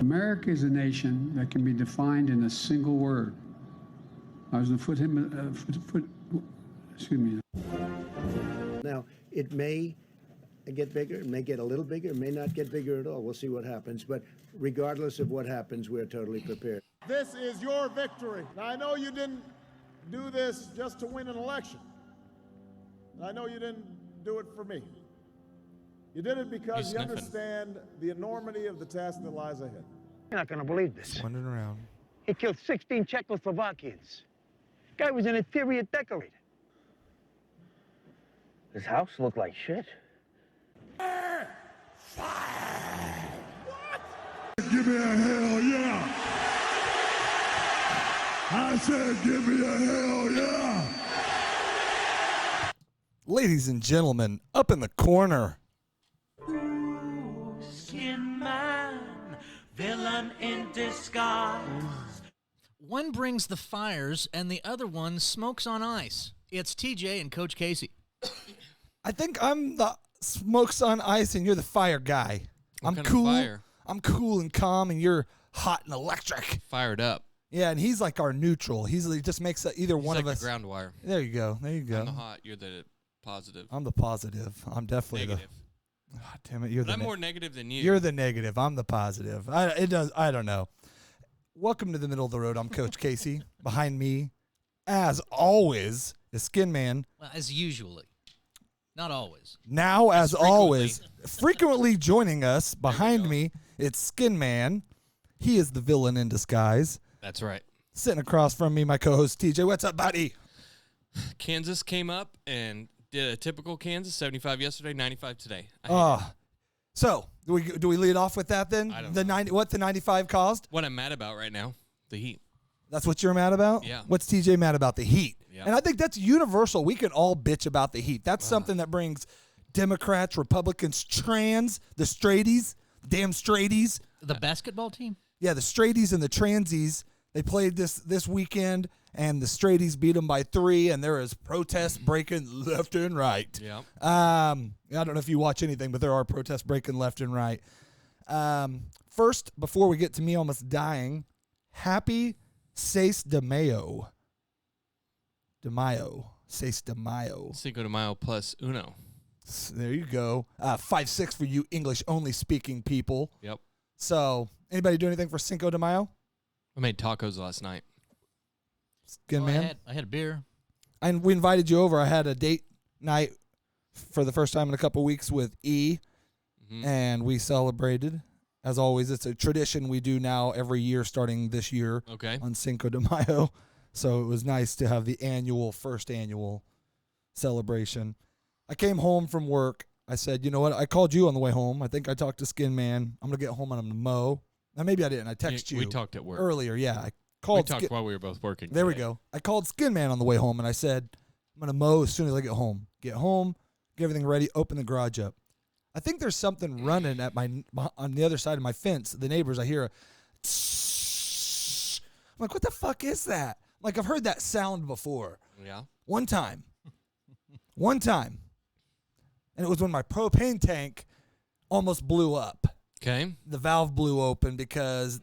America is a nation that can be defined in a single word. I was going to excuse me. Now, it may get bigger, it may get a little bigger, it may not get bigger at all. We'll see what happens. But regardless of what happens, we're totally prepared. This is your victory. Now, I know you didn't do this just to win an election. And I know you didn't do it for me. You did it because you understand the enormity of the task that lies ahead. You're not going to believe this. Wandering around. He killed 16 Czechoslovakians. Guy was an interior decorator. His house looked like shit. Give me a hell yeah! I said give me a hell yeah! Ladies and gentlemen, up in the corner. Skinman, villain in disguise. One brings the fires and the other one smokes on ice. It's TJ and Coach Casey. I think I'm the smokes on ice and you're the fire guy. What I'm kind cool. of fire? I'm cool and calm and you're hot and electric. Fired up. Yeah, and he's like our neutral. He just makes either one like of us. the ground wire. There you go. There you go. I'm the hot. You're the positive. I'm the positive. I'm definitely negative. God damn it! You're but I'm more negative than you. You're the negative. I'm the positive. I don't know. Welcome to the middle of the road. I'm Coach Casey. Behind me, as always, is Skinman. Well, as usually. Not always. Now, as always, frequently joining us behind me, it's Skinman. He is the villain in disguise. That's right. Sitting across from me, my co-host TJ. What's up, buddy? Kansas came up and did a typical Kansas, 75 yesterday, 95 today. So do we lead off with that then? I don't know. What the 95 caused? What I'm mad about right now, the heat. That's what you're mad about? Yeah. What's TJ mad about? The heat. Yeah. And I think that's universal. We can all bitch about the heat. That's something that brings Democrats, Republicans, trans, the straighties, damn straighties. The basketball team? Yeah, the straighties and the transies. They played this weekend, and the straighties beat them by 3, and there is protests breaking left and right. Yeah. I don't know if you watch anything, but there are protests breaking left and right. First, before we get to me almost dying, happy Seis de Mayo. De Mayo. Seis de Mayo. Cinco de Mayo plus uno. There you go. 5-6 for you English-only speaking people. Yep. So, anybody do anything for Cinco de Mayo? I made tacos last night. Good man. I had a beer. And we invited you over. I had a date night for the first time in a couple weeks with E, and we celebrated. As always, it's a tradition we do now every year starting this year on Cinco de Mayo. So it was nice to have the first annual celebration. I came home from work. I said, you know what? I called you on the way home. I think I talked to Skinman. I'm going to get home and I'm going to mow. Now, maybe I didn't. I texted you. We talked at work. Earlier, yeah. I called. We talked while we were both working. There we go. I called Skinman on the way home, and I said, I'm going to mow as soon as I get home. Get home, get everything ready, open the garage up. I think there's something running on the other side of my fence. The neighbors, I hear a tss. I'm like, what the fuck is that? Like, I've heard that sound before. Yeah. One time. And it was when my propane tank almost blew up. Okay. The valve blew open because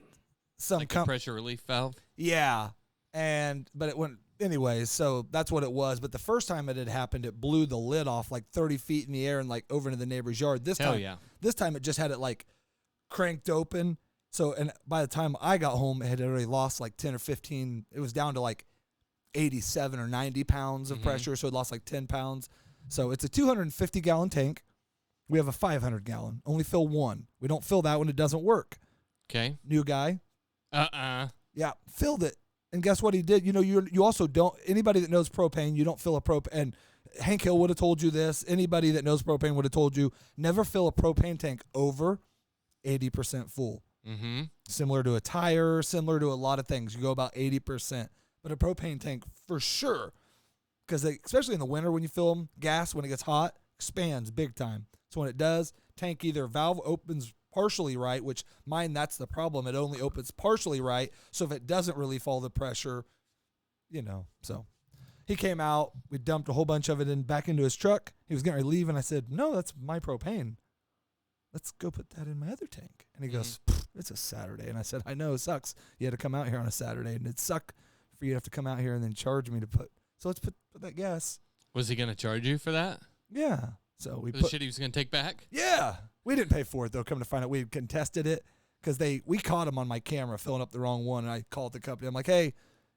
the pressure relief valve? Yeah. But it went anyways, so that's what it was. But the first time it had happened, it blew the lid off like 30 feet in the air and like over into the neighbor's yard. This time it just had it like cranked open. So, and by the time I got home, it had already lost like 10 or 15. It was down to like 87 or 90 pounds of pressure. So it lost like 10 pounds. So it's a 250-gallon tank. We have a 500-gallon. Only fill one. We don't fill that when it doesn't work. Okay. New guy. Yeah, filled it. And guess what he did? You know, you also don't, anybody that knows propane, you don't fill a propane. And Hank Hill would have told you this. Anybody that knows propane would have told you, never fill a propane tank over 80% full. Mm-hmm. Similar to a tire, similar to a lot of things. You go about 80%. But a propane tank, for sure, because especially in the winter when you fill them, gas, when it gets hot, expands big time. So when it does, tank either valve opens partially right, which mine, that's the problem. It only opens partially right. So if it doesn't relieve all the pressure, so he came out, we dumped a whole bunch of it back into his truck. He was getting ready to leave, and I said, no, that's my propane. Let's go put that in my other tank. And he goes, it's a Saturday. And I said, I know, it sucks. You had to come out here on a Saturday, and it'd suck for you to have to come out here and then charge me to put. So let's put that gas. Was he going to charge you for that? Yeah. So we For put the shit he was going to take back? Yeah. We didn't pay for it, though. Come to find out, we contested it because we caught him on my camera filling up the wrong one, and I called the company. I'm like, hey,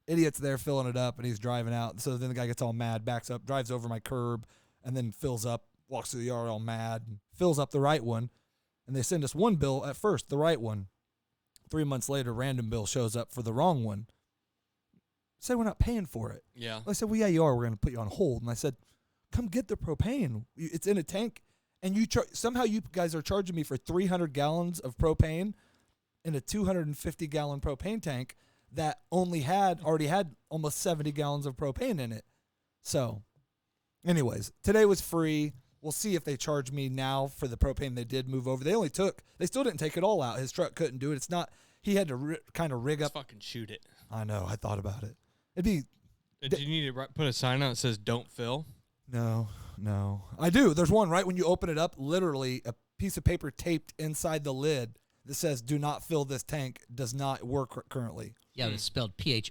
idiot's there filling it up, and he's driving out. So then the guy gets all mad, backs up, drives over my curb, and then fills up, walks through the yard all mad, and fills up the right one. And they send us one bill at first, the right one. 3 months later, random bill shows up for the wrong one. Say we're not paying for it. Yeah. I said, well, yeah, you are. We're going to put you on hold. And I said, come get the propane. It's in a tank. And somehow you guys are charging me for 300 gallons of propane in a 250-gallon propane tank that already had almost 70 gallons of propane in it. So, anyways, today was free. We'll see if they charge me now for the propane they did move over. They still didn't take it all out. His truck couldn't do it. It's not, he had to kind of rig up. Just fucking shoot it. I know. I thought about it. It'd be. Do you need to put a sign on that says "Don't fill"? No. I do. There's one right when you open it up. Literally, a piece of paper taped inside the lid that says "Do not fill this tank." Does not work currently. Yeah, it's spelled Phil.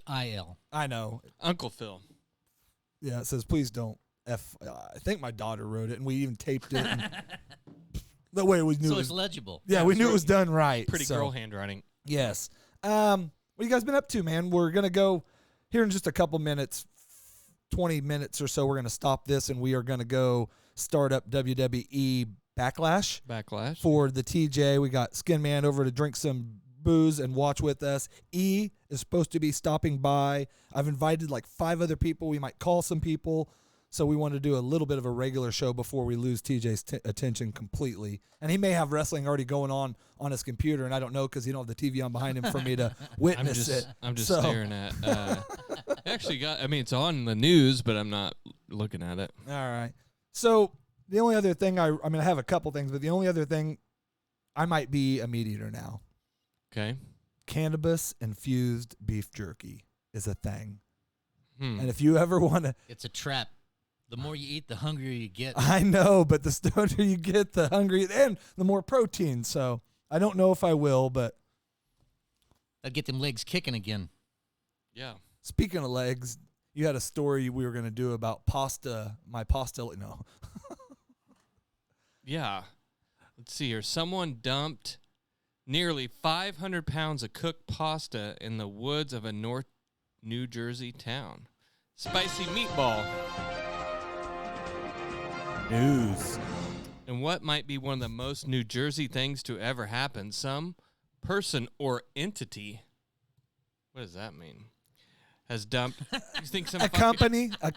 I know. Uncle Phil. Yeah, it says please don't F. I think my daughter wrote it, and we even taped it. And that way we knew. So it's legible. Yeah, we knew it was done right. Pretty girl handwriting. Yes. What you guys been up to, man? We're gonna go here in just a couple minutes, 20 minutes or so. We're gonna stop this, and we are gonna go start up WWE Backlash for the TJ. We got Skinman over to drink some booze and watch with us. E is supposed to be stopping by. I've invited like 5 other people. We might call some people. So we want to do a little bit of a regular show before we lose TJ's attention completely. And he may have wrestling already going on his computer, and I don't know because he don't have the TV on behind him for me to witness it. I'm just staring at. Actually, it's on the news, but I'm not looking at it. All right. So the only other thing I have a couple things, but the only other thing, I might be a meat eater now. Okay. Cannabis infused beef jerky is a thing. And if you ever want to, it's a trap. The more you eat, the hungrier you get. I know, but the stoner you get, the hungrier, and the more protein. So I don't know if I will, but I'll get them legs kicking again. Yeah. Speaking of legs, you had a story we were going to do about pasta. No. Yeah. Let's see here. Someone dumped nearly 500 pounds of cooked pasta in the woods of a North New Jersey town. Spicy meatball. News. And what might be one of the most New Jersey things to ever happen? Some person or entity, what does that mean? Has dumped. You think some a company? An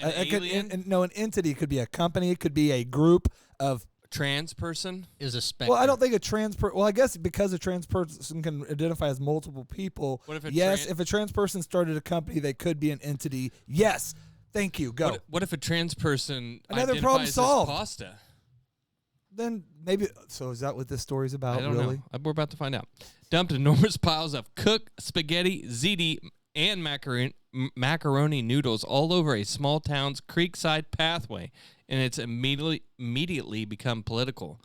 alien? An entity could be a company. It could be a group of. Trans person is a specter. Well, I don't think a trans person. Well, I guess because a trans person can identify as multiple people. What if if a trans person started a company, they could be an entity. Yes. Thank you. Go. What if a trans person Another problem identifies solved. as pasta? Then maybe. So is that what this story's about? I don't really? know. We're about to find out. Dumped enormous piles of cooked spaghetti, ziti, and macaroni noodles all over a small town's creekside pathway, and it's immediately become political,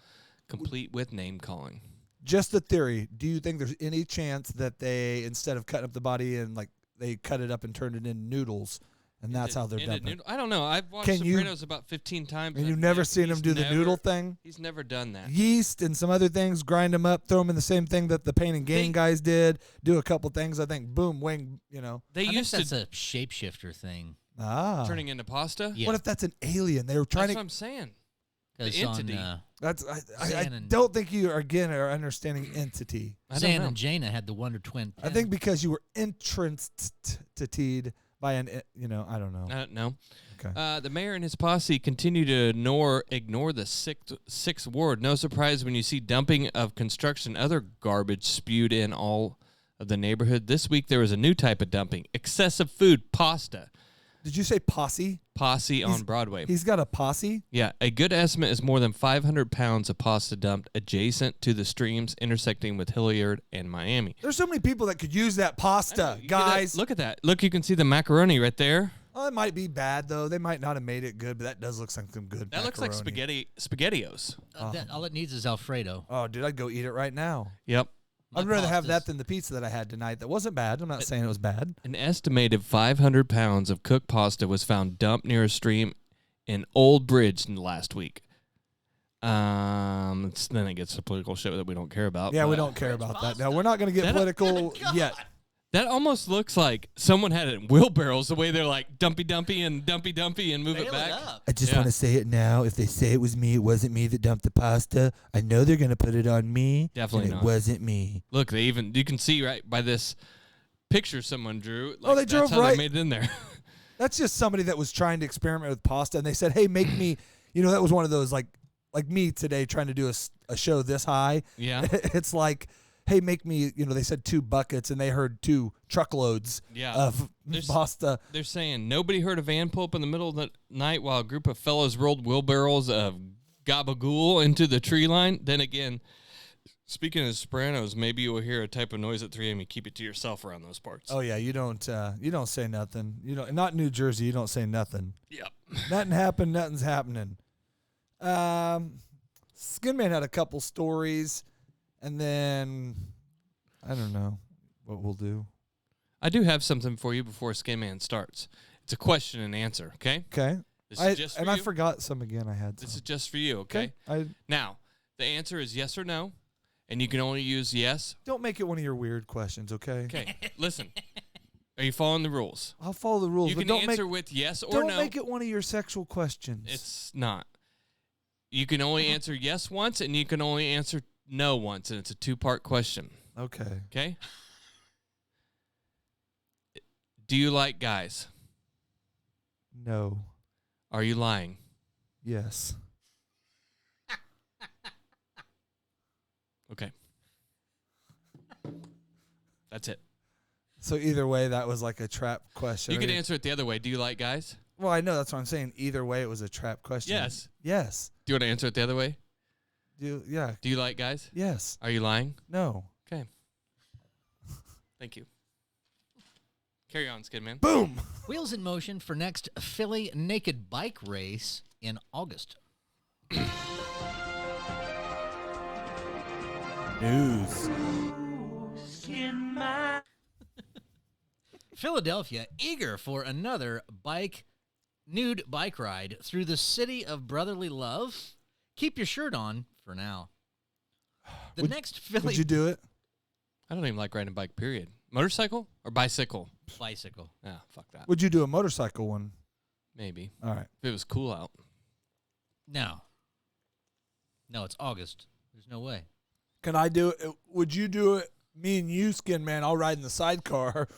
complete with name calling. Just a theory. Do you think there's any chance that they, instead of cutting up the body and they cut it up and turned it into noodles, and that's how they're dumping it? I don't know. I've watched Sopranos about 15 times. And you've never seen him do the noodle thing? He's never done that. Yeast and some other things, grind them up, throw them in the same thing that the Pain and Gain guys did. Do a couple things. I think, boom, wing, They I used think to. that's a shapeshifter thing. Turning into pasta? Yeah. What if that's an alien? They were trying That's what I'm saying. The 'Cause entity. I don't think you are understanding entity. Zan and Jaina had the Wonder Twin. I think because you were entranced by an, I don't know. No. Okay. The mayor and his posse continue to ignore the sixth ward. No surprise when you see dumping of construction, other garbage spewed in all of the neighborhood. This week there was a new type of dumping: excessive food, pasta. Did you say posse? Posse on Broadway. He's got a posse? Yeah. A good estimate is more than 500 pounds of pasta dumped adjacent to the streams intersecting with Hilliard and Miami. There's so many people that could use that pasta, guys. Look at that. Look, you can see the macaroni right there. Oh, it might be bad, though. They might not have made it good, but that does look like some good That looks like SpaghettiOs. All it needs is Alfredo. Oh, dude, I'd go eat it right now. Yep. I'd rather have that than the pizza that I had tonight. That wasn't bad. I'm not saying it was bad. An estimated 500 pounds of cooked pasta was found dumped near a stream in Old Bridge last week. Then it gets to political shit that we don't care about. Yeah, we don't care about that. Now, we're not going to get political yet. That almost looks like someone had it in wheelbarrows, the way they're like dumpy and move it back. I just want to say it now. If they say it was me, it wasn't me that dumped the pasta. I know they're going to put it on me. Definitely not. It wasn't me. Look, you can see right by this picture someone drew. They drove that's how right. They made it in there. That's just somebody that was trying to experiment with pasta, and they said, hey, make me, that was one of those, like me today trying to do a show this high. Yeah. It's like, hey, make me, they said 2 buckets, and they heard 2 truckloads of pasta. They're saying nobody heard a van pull up in the middle of the night while a group of fellows rolled wheelbarrows of gabagool into the tree line. Then again, speaking of Sopranos, maybe you will hear a type of noise at 3 a.m. You keep it to yourself around those parts. Oh yeah, you don't say nothing. Not New Jersey. You don't say nothing. Yep. Nothing happened. Nothing's happening. Skinman had a couple stories. And then, I don't know what we'll do. I do have something for you before Skinman starts. It's a question and answer, okay? Okay. This is just for you. I forgot some again. I had some. This is just for you, okay? Now, the answer is yes or no, and you can only use yes. Don't make it one of your weird questions, okay? Okay, listen. Are you following the rules? I'll follow the rules. You but can don't answer with yes or don't no. Don't make it one of your sexual questions. It's not. You can only answer yes once, and you can only answer no once, and it's a 2-part question. Okay. Okay? Do you like guys? No. Are you lying? Yes. Okay. That's it. So either way, that was like a trap question. You can answer it the other way. Do you like guys? Well, I know. That's what I'm saying. Either way, it was a trap question. Yes. Yes. Do you want to answer it the other way? Yeah. Do you like guys? Yes. Are you lying? No. Okay. Thank you. Carry on, Skidman. Boom! Wheels in motion for next Philly naked bike race in August. News. Philadelphia eager for another nude bike ride through the city of brotherly love. Keep your shirt on for now. Next Philly. Would you do it? I don't even like riding a bike, period. Motorcycle or bicycle? Bicycle. Yeah, fuck that. Would you do a motorcycle one? Maybe. All right. If it was cool out. No. No, it's August. There's no way. Can I do it? Would you do it? Me and you, Skinman, I'll ride in the sidecar.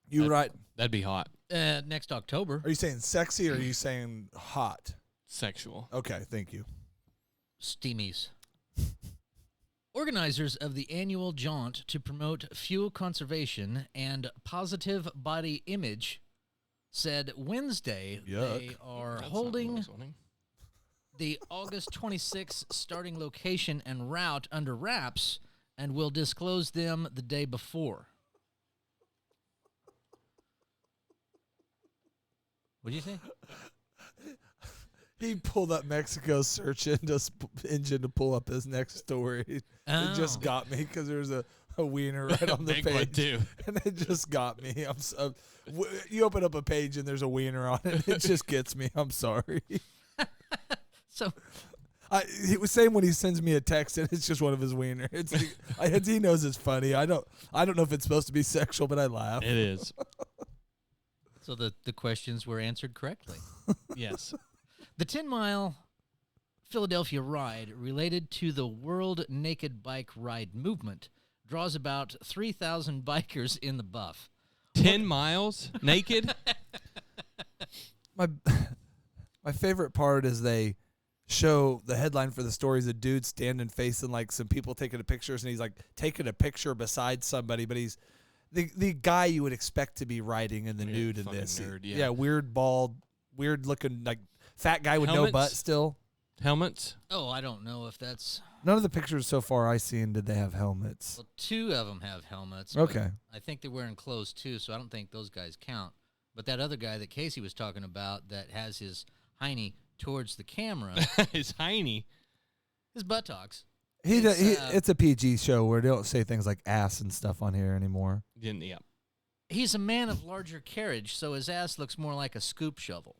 You ride. That'd be hot. Next October. Are you saying sexy or are you saying hot? Sexual. Okay, thank you. Steamies. Organizers of the annual jaunt to promote fuel conservation and positive body image said Wednesday they are holding the August 26th starting location and route under wraps and will disclose them the day before. What do you think? He pulled up Mexico's search engine to pull up his next story. It just got me because there's a wiener right on the Big page. one too. And it just got me. You open up a page and there's a wiener on it. It just gets me. I'm sorry. So he was saying when he sends me a text and it's just one of his wiener. He knows it's funny. I don't know if it's supposed to be sexual, but I laugh. It is. So the questions were answered correctly. Yes. The 10-mile Philadelphia ride related to the World Naked Bike Ride movement draws about 3,000 bikers in the buff. 10 miles naked? My favorite part is they show the headline for the story is a dude standing facing like some people taking pictures, and he's like taking a picture beside somebody, but he's the guy you would expect to be riding in the nude in this. Nerd, yeah. Weird, bald, weird looking, like fat guy with Helmets? no butt still. Helmets? Oh, I don't know if that's... None of the pictures so far I've seen did they have helmets. Well, 2 of them have helmets. Okay. I think they're wearing clothes too, so I don't think those guys count. But that other guy that Casey was talking about that has his hiney towards the camera... His hiney? His buttocks. It's a PG show where they don't say things like ass and stuff on here anymore. Yeah. He's a man of larger carriage, so his ass looks more like a scoop shovel.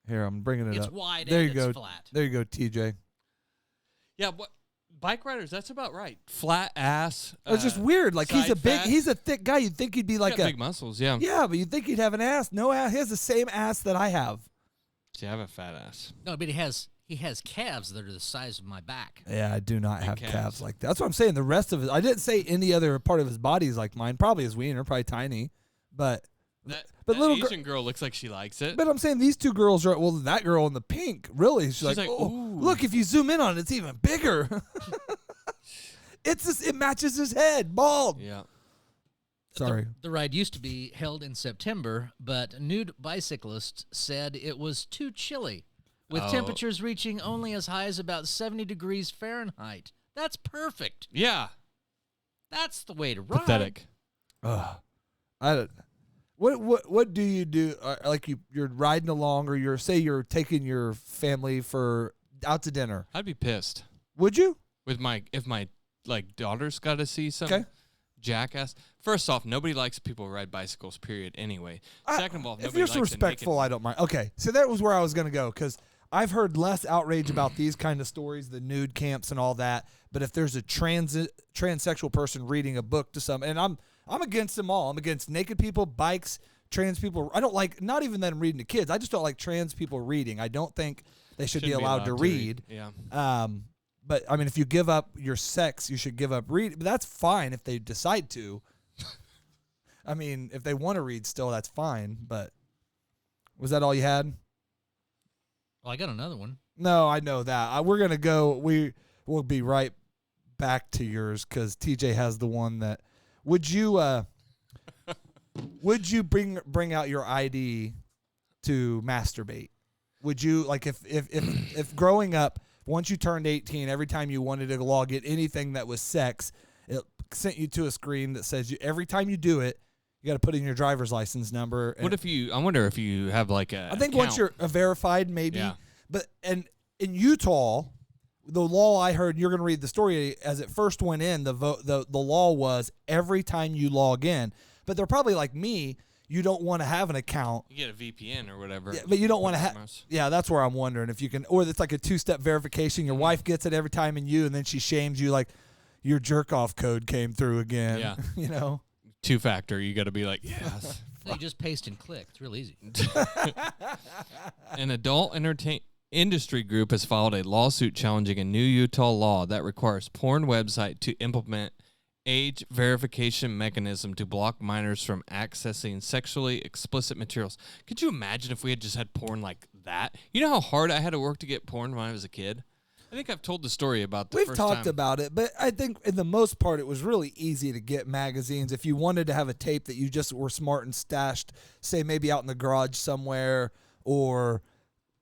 Here, I'm bringing it It's up. wide There and you go. it's flat. There you go, TJ. Yeah, bike riders, that's about right. Flat ass. It's just weird. Like he's side a thick guy. You'd think he'd be like big muscles, yeah. Yeah, but you'd think he'd have an ass. No ass. He has the same ass that I have. See, I have a fat ass. No, but he has calves that are the size of my back. Yeah, I do not Big have calves. calves like that. That's what I'm saying. The rest of it, I didn't say any other part of his body is like mine. Probably his wiener, probably tiny, but That little Asian girl looks like she likes it. But I'm saying these two girls are, well, that girl in the pink, really, she's like, oh, ooh. look, if you zoom in on it, it's even bigger. It matches his head, bald. Yeah. Sorry. The ride used to be held in September, but Nude Bicyclist said it was too chilly, with temperatures reaching only as high as about 70 degrees Fahrenheit. That's perfect. Yeah. That's the way to ride. Pathetic. What do you do? Like you're riding along, or you're taking your family out to dinner. I'd be pissed. Would you? If my daughter's got to see some jackass. First off, nobody likes people who ride bicycles. Period. Anyway. Second of all, if nobody you're likes respectful, I don't mind. Okay, so that was where I was going to go, because I've heard less outrage about these kind of stories, the nude camps and all that. But if there's a transsexual person reading a book to some, and I'm against them all. I'm against naked people, bikes, trans people. I don't like, not even them reading to kids. I just don't like trans people reading. I don't think they should be allowed to read. Yeah. But I mean, if you give up your sex, you should give up reading. But that's fine if they decide to. I mean, if they want to read still, that's fine. But was that all you had? Well, I got another one. No, I know that. We're going to go. We'll be right back to yours, because TJ has the one that. Would you bring out your ID to masturbate? Would you, like, if growing up, once you turned 18, every time you wanted to log in anything that was sex, it sent you to a screen that says every time you do it, you got to put in your driver's license number. What if I wonder if you have like a I think account. once you're verified, maybe. Yeah. But in Utah, the law I heard, you're going to read the story as it first went in, the law was every time you log in. But they're probably like me. You don't want to have an account. You get a VPN or whatever. Yeah, but you don't want to have. Yeah, that's where I'm wondering if you can, or it's like a 2-step verification. Your wife gets it every time in you, and then she shames you like your jerk off code came through again. Yeah. You know? 2-factor. You got to be like, yes. You just paste and click. It's real easy. An adult industry group has filed a lawsuit challenging a new Utah law that requires porn website to implement age verification mechanism to block minors from accessing sexually explicit materials. Could you imagine if we had just had porn like that? You know how hard I had to work to get porn when I was a kid? I think I've told the story about the We've first talked time. about it, but I think in the most part it was really easy to get magazines. If you wanted to have a tape that you just were smart and stashed, say maybe out in the garage somewhere, or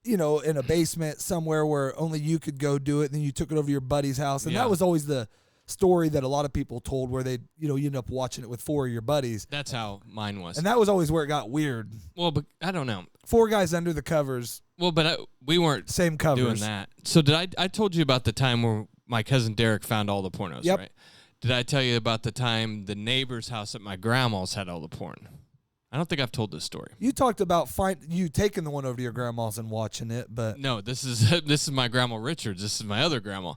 in a basement somewhere where only you could go do it, and then you took it over to your buddy's house. And that was always the story that a lot of people told, where they, you end up watching it with 4 of your buddies. That's how mine was. And that was always where it got weird. Well, but I don't know. 4 guys under the covers. Well, but we weren't same covers doing that. So I told you about the time where my cousin Derek found all the pornos, Yep. right? Did I tell you about the time the neighbor's house at my grandma's had all the porn? I don't think I've told this story. You talked about you taking the one over to your grandma's and watching it, but no, this is my grandma Richards. This is my other grandma.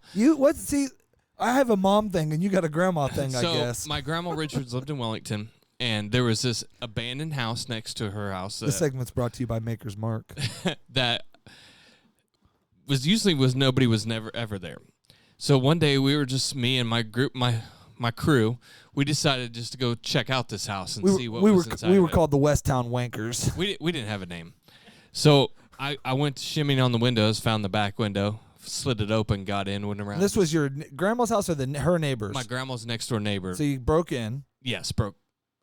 I have a mom thing and you got a grandma thing, I guess. So my grandma Richards lived in Wellington, and there was this abandoned house next to her house. This segment's brought to you by Maker's Mark. That nobody was never ever there. So one day we were just me and my group, my crew. We decided just to go check out this house and see what was inside. We were called the Westtown Wankers. We didn't have a name. So I went shimmying on the windows, found the back window, slid it open, got in, went around. This was your grandma's house or her neighbor's? My grandma's next door neighbor. So you broke in. Yes, broke.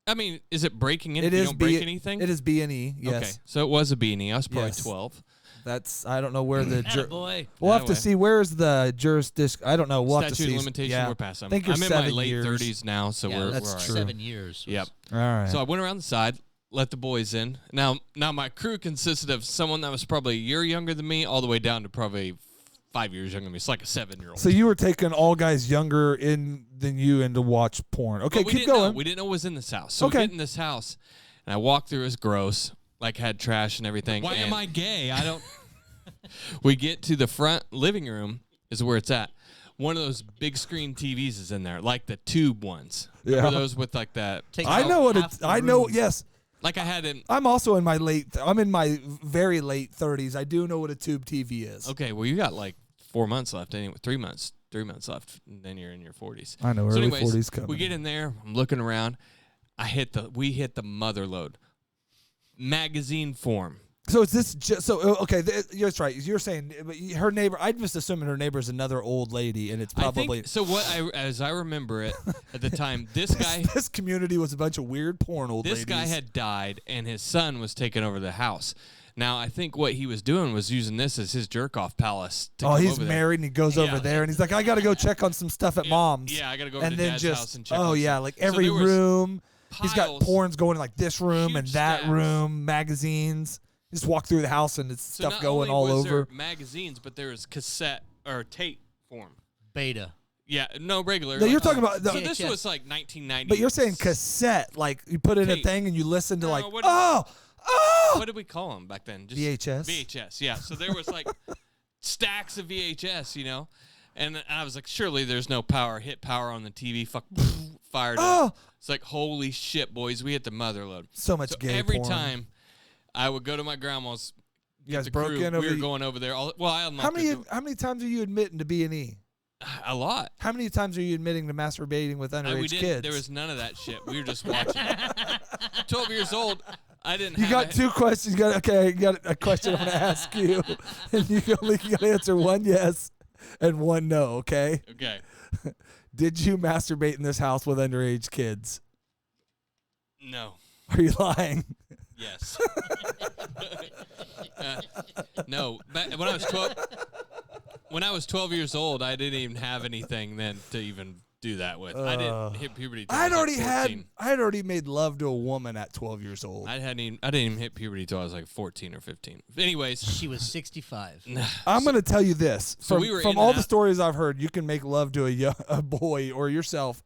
I mean, is it breaking in It if you is don't break anything? It is B&E, yes. Okay, so it was a B&E. I was probably Yes. 12. I don't know where the... boy. We'll have to see. Where's the jurisdiction? I don't know. We'll have to see. Statute of limitation, Yeah. we're past. I think you're I'm in my 7 late years. 30s now, so we're that's all right. true. 7 years. Yep. All right. So I went around the side, let the boys in. Now my crew consisted of someone that was probably a year younger than me, all the way down to probably 5 years younger than me. It's like a 7-year-old. So you were taking all guys younger than you in to watch porn. Okay, keep going. We didn't know it was in this house. So we get in this house, and I walk through. It's gross. Like, had trash and everything. Why am I gay? I don't. We get to the front living room is where it's at. One of those big screen TVs is in there, like the tube ones. Remember those with like that? I know what it's. I know. Yes. Like I had in. I'm also in my I'm in my very late 30s. I do know what a tube TV is. Okay, well you got like 4 months left. Anyway, 3 months left, and then you're in your 40s. I know. Early 40s coming. We get in there. I'm looking around. We hit the mother load. Magazine form. So is this just okay? You're right. You're saying her neighbor. I'm just assuming her neighbor is another old lady, and it's probably. I think, so as I remember it at the time, this community was a bunch of weird porn old ladies. This guy had died, and his son was taking over the house. Now I think what he was doing was using this as his jerk off palace. He's married, and he goes over there, and he's like, I got to go check on some stuff at mom's. Yeah, I got to go over to Dad's house and check. Like every room. He's got porns going in like this room and that room, magazines. Just walk through the house and it's stuff going all over. There magazines, but there was cassette or tape form. Beta. Yeah, no regular. No, you're talking about. So this was like 1990. But you're saying cassette, like you put in a thing and you listen to what did we call them back then? Just VHS. VHS, yeah. So there was like stacks of VHS, and I was like, surely there's no power. Hit power on the TV, fired up. It's like, holy shit, boys, we hit the mother load. So much gay every porn. time I would go to my grandma's. You guys broke in over. We were going over there. I unlocked how many times are you admitting to B&E? A lot. How many times are you admitting to masturbating with underage kids? There was none of that shit. We were just watching. 12 years old. I didn't. You got two questions. You got a question I'm gonna ask you, and you got to answer one yes and one no. Okay. Okay. Did you masturbate in this house with underage kids? No. Are you lying? Yes. No. When I was 12 years old, I didn't even have anything then to even do that with. I didn't hit puberty. I had already made love to a woman at 12 years old. I didn't even hit puberty till I was like 14 or 15. Anyways, she was 65. I'm going to tell you this. From all the stories I've heard, you can make love to a boy or yourself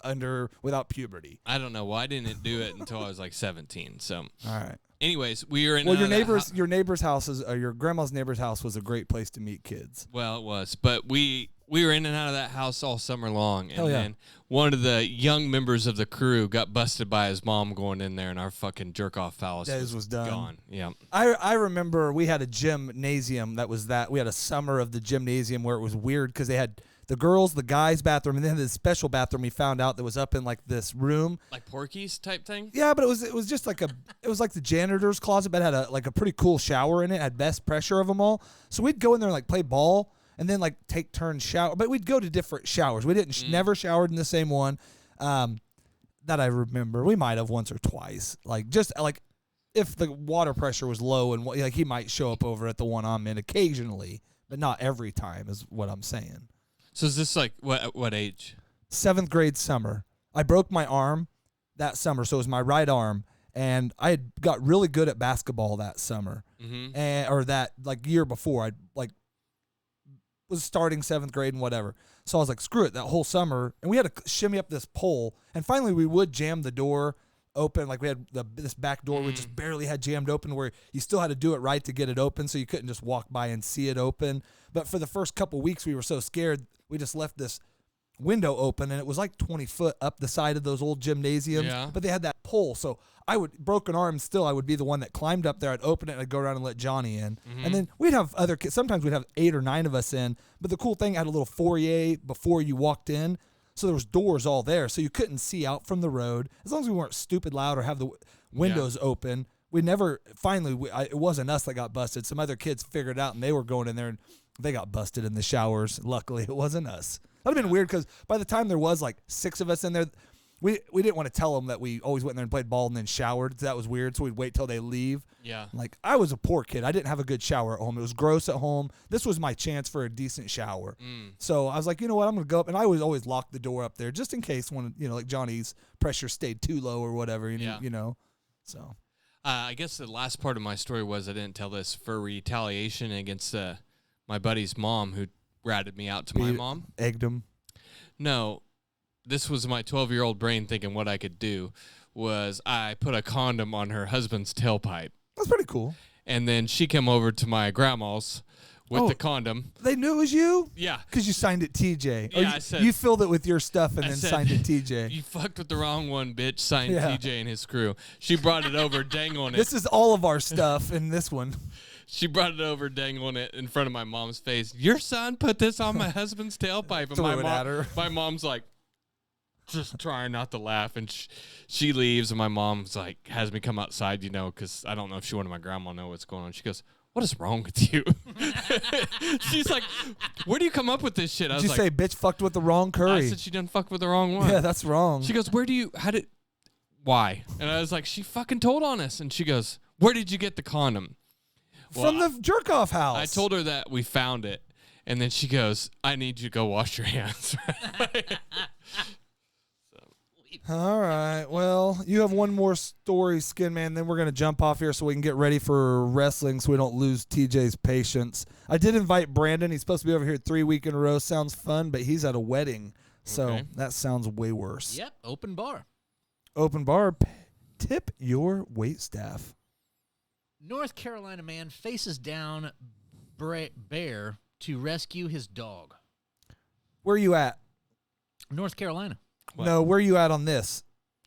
without puberty. I don't know why I didn't do it until I was like 17. So all right. Anyways, we were in. Well, your neighbor's house your grandma's neighbor's house was a great place to meet kids. Well, it was, but we were in and out of that house all summer long, and yeah. then one of the young members of the crew got busted by his mom going in there, and our fucking jerk off palace was done. Gone. Yeah. I remember we had a gymnasium we had a summer of the gymnasium where it was weird because they had the girls, the guys' bathroom, and then this special bathroom we found out that was up in like this room, like Porky's type thing. Yeah, but it was just like it was like the janitor's closet, but had a pretty cool shower in it. Had best pressure of them all. So we'd go in there and like play ball, and then like take turns shower. But we'd go to different showers. We didn't never showered in the same one. That I remember, we might have once or twice. Like just like if the water pressure was low and like he might show up over at the one I'm in occasionally, but not every time is what I'm saying. So is this like what age? 7th grade summer. I broke my arm that summer, so it was my right arm, and I had got really good at basketball that summer, or that like year before. I like was starting 7th grade and whatever. So I was like, screw it, that whole summer, and we had to shimmy up this pole, and finally we would jam the door open. Like we had this back door we just barely had jammed open, where you still had to do it right to get it open, so you couldn't just walk by and see it open. But for the first couple weeks, we were so scared. We just left this window open, and it was like 20 foot up the side of those old gymnasiums. Yeah. But they had that pole, so broken arm still, I would be the one that climbed up there. I'd open it, and I'd go around and let Johnny in. And then we'd have other kids. Sometimes we'd have 8 or 9 of us in. But the cool thing, I had a little foyer before you walked in, so there was doors all there, so you couldn't see out from the road. As long as we weren't stupid loud or have the windows open, we never. Finally, it wasn't us that got busted. Some other kids figured it out, and they were going in there and they got busted in the showers. Luckily, it wasn't us. That would have been weird because by the time there was like 6 of us in there, we didn't want to tell them that we always went in there and played ball and then showered. That was weird, so we'd wait till they leave. Yeah. Like, I was a poor kid. I didn't have a good shower at home. It was gross at home. This was my chance for a decent shower. So I was like, you know what, I'm going to go up. And I always lock the door up there just in case when, like Johnny's pressure stayed too low or whatever, you know. So. I guess the last part of my story was I didn't tell this for retaliation against my buddy's mom, who ratted me out to my mom. Egged him. No, this was my 12-year-old brain thinking what I could do was I put a condom on her husband's tailpipe. That's pretty cool. And then she came over to my grandma's with the condom. They knew it was you? Yeah. Because you signed it TJ. Yeah, I said, you filled it with your stuff and I then said, signed it TJ. You fucked with the wrong one, bitch. Signed TJ and his crew. She brought it over dangling it. This is all of our stuff in this one. She brought it over dangling it in front of my mom's face. Your son put this on my husband's tailpipe. And Threw it at her. My mom's like, just trying not to laugh. And she leaves, and my mom's like, has me come outside, because I don't know if she wanted my grandma to know what's going on. She goes, what is wrong with you? She's like, where do you come up with this shit? I Did was you say, bitch fucked with the wrong curry? I said she done fucked with the wrong one. Yeah, that's wrong. She goes, why? And I was like, she fucking told on us. And she goes, where did you get the condom? From the jerk-off house. I told her that we found it. And then she goes, I need you to go wash your hands. All right. Well, you have one more story, Skinman. Then we're going to jump off here so we can get ready for wrestling so we don't lose TJ's patience. I did invite Brandon. He's supposed to be over here 3 weeks in a row. Sounds fun, but he's at a wedding. So that sounds way worse. Yep, open bar. Open bar. Tip your waitstaff. North Carolina man faces down bear to rescue his dog. Where are you at? North Carolina. What? No, where are you at on this?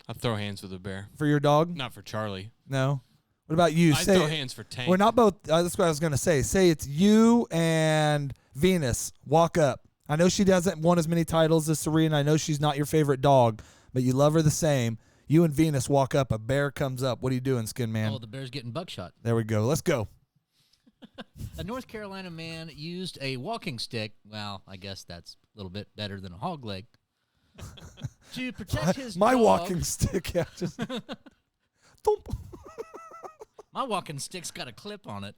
I throw hands with a bear. For your dog? Not for Charlie. No. What about you? I throw hands for Tank. We're not both. That's what I was going to say. Say it's you and Venus. Walk up. I know she doesn't want as many titles as Serena. I know she's not your favorite dog, but you love her the same. You and Venus walk up. A bear comes up. What are you doing, Skin Man? Oh, the bear's getting buckshot. There we go. Let's go. A North Carolina man used a walking stick. Well, I guess that's a little bit better than a hog leg. To protect his My dog. walking stick. Yeah, just thump. My walking stick's got a clip on it.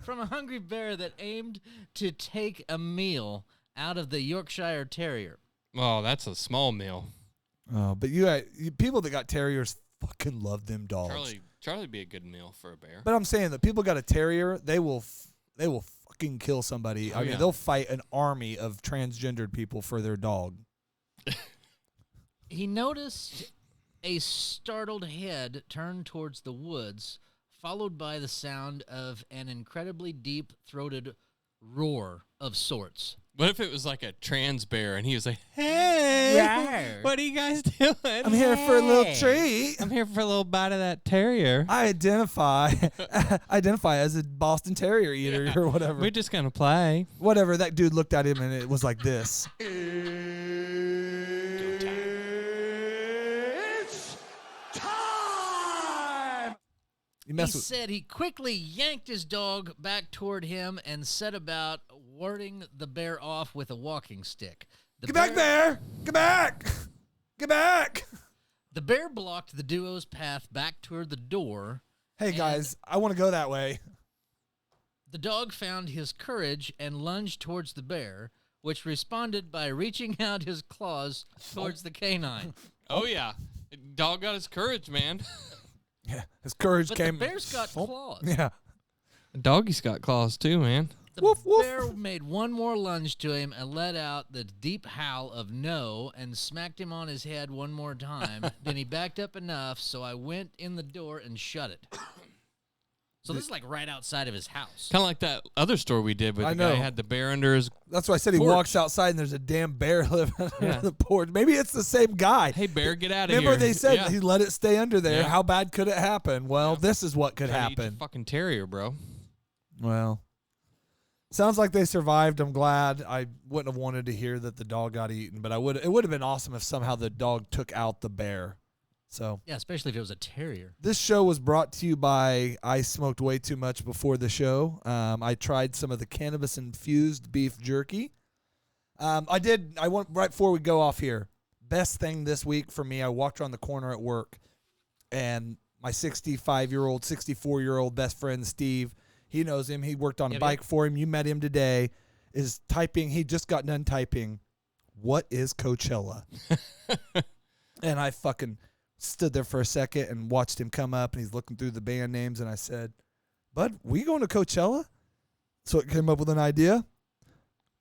From a hungry bear that aimed to take a meal out of the Yorkshire Terrier. Oh, that's a small meal. Oh, but people that got terriers fucking love them dogs. Charlie'd be a good meal for a bear. But I'm saying that people got a terrier, they will fucking kill somebody. I mean, they'll fight an army of transgendered people for their dog. He noticed a startled head turn towards the woods, followed by the sound of an incredibly deep-throated roar of sorts. What if it was like a trans bear and he was like, hey, what are you guys doing? I'm here for a little treat. I'm here for a little bite of that terrier. I identify as a Boston Terrier eater or whatever. We're just going to play. Whatever. That dude looked at him and it was like this. It's time! He said he quickly yanked his dog back toward him and set about warding the bear off with a walking stick. Get back there! Get back! Get back! The bear blocked the duo's path back toward the door. Hey, guys, I want to go that way. The dog found his courage and lunged towards the bear, which responded by reaching out his claws towards the canine. Oh, yeah. Dog got his courage, man. Yeah, his courage But came. the bear's got claws. Yeah. Doggy's got claws, too, man. The woof, woof. bear made one more lunge to him and let out the deep howl of no and smacked him on his head one more time. Then he backed up enough, so I went in the door and shut it. So this is like right outside of his house. Kind of like that other story we did where I the guy know. had the bear under his... That's why I said he porch. walks outside and there's a damn bear living Yeah. under the porch. Maybe it's the same guy. Hey, bear, get out of here. Remember they said Yeah. he let it stay under there. Yeah. How bad could it happen? Well, this is what could Trying to eat your happen. fucking terrier, bro. Well, sounds like they survived. I'm glad. I wouldn't have wanted to hear that the dog got eaten, but it would have been awesome if somehow the dog took out the bear. So Yeah, especially if it was a terrier. this show was brought to you by I smoked way too much before the show. I tried some of the cannabis-infused beef jerky. I went right before we go off here. Best thing this week for me, I walked around the corner at work, and my 65-year-old, 64-year-old best friend, Steve, he knows him. He worked on a bike for him. You met him today. Is typing. He just got done typing, what is Coachella? And I fucking stood there for a second and watched him come up, and he's looking through the band names, and I said, bud, we going to Coachella? So it came up with an idea.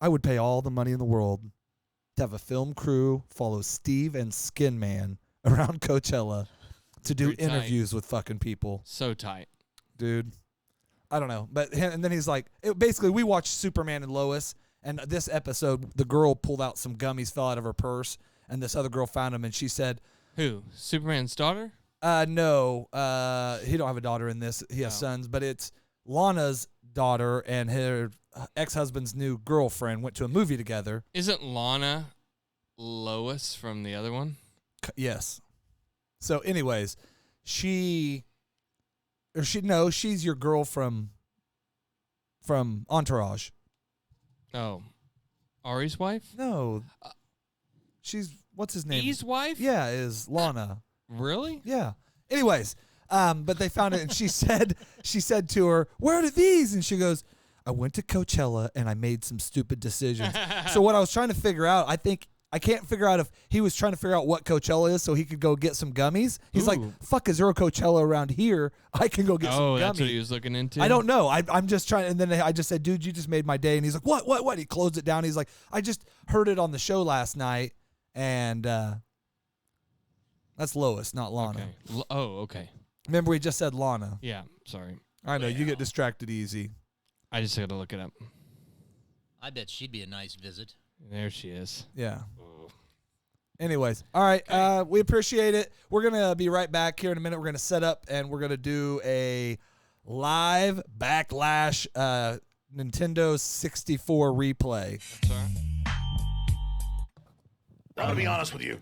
I would pay all the money in the world to have a film crew follow Steve and Skinman around Coachella to do Pretty tight. interviews with fucking people. So tight. Dude. I don't know. But and then he's like, basically, we watched Superman and Lois, and this episode, the girl pulled out some gummies, fell out of her purse, and this other girl found them, and she said, Who? Superman's daughter? No. He don't have a daughter in this. He has sons, but it's Lana's daughter and her ex-husband's new girlfriend went to a movie together. Isn't Lana Lois from the other one? Yes. So anyways, she's your girl from Entourage. Oh. Ari's wife? No. She's, what's his name? E's wife? Yeah, is Lana. Really? Yeah. Anyways, but they found it, and she said to her, "Where are these?" And she goes, "I went to Coachella and I made some stupid decisions." So what I was trying to figure out, I can't figure out if he was trying to figure out what Coachella is so he could go get some gummies. He's like, "Fuck, is there a Coachella around here? I can go get some gummies." Oh, that's what he was looking into? I don't know. I'm just trying, and then I just said, "Dude, you just made my day." And he's like, What? He closed it down. He's like, "I just heard it on the show last night, and that's Lois, not Lana." Okay. Okay. Remember, we just said Lana. Yeah, sorry. I know, you get distracted easy. I just got to look it up. I bet she'd be a nice visit. There she is. Yeah. Anyways, all right. We appreciate it. We're going to be right back here in a minute. We're going to set up, and we're going to do a live Backlash Nintendo 64 replay. That's all right. I'm going to be honest with you.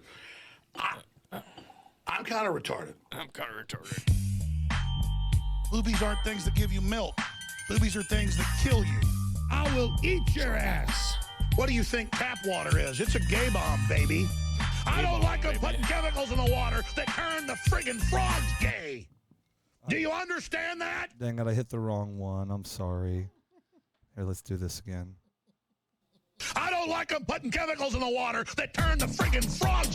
I'm kind of retarded. Boobies aren't things that give you milk. Boobies are things that kill you. I will eat your ass. What do you think tap water is? It's a gay bomb, baby. I don't like them putting chemicals in the water that turn the friggin' frogs gay. Do you understand that? Dang it, I hit the wrong one. I'm sorry. Here, let's do this again. I don't like them putting chemicals in the water that turn the friggin' frogs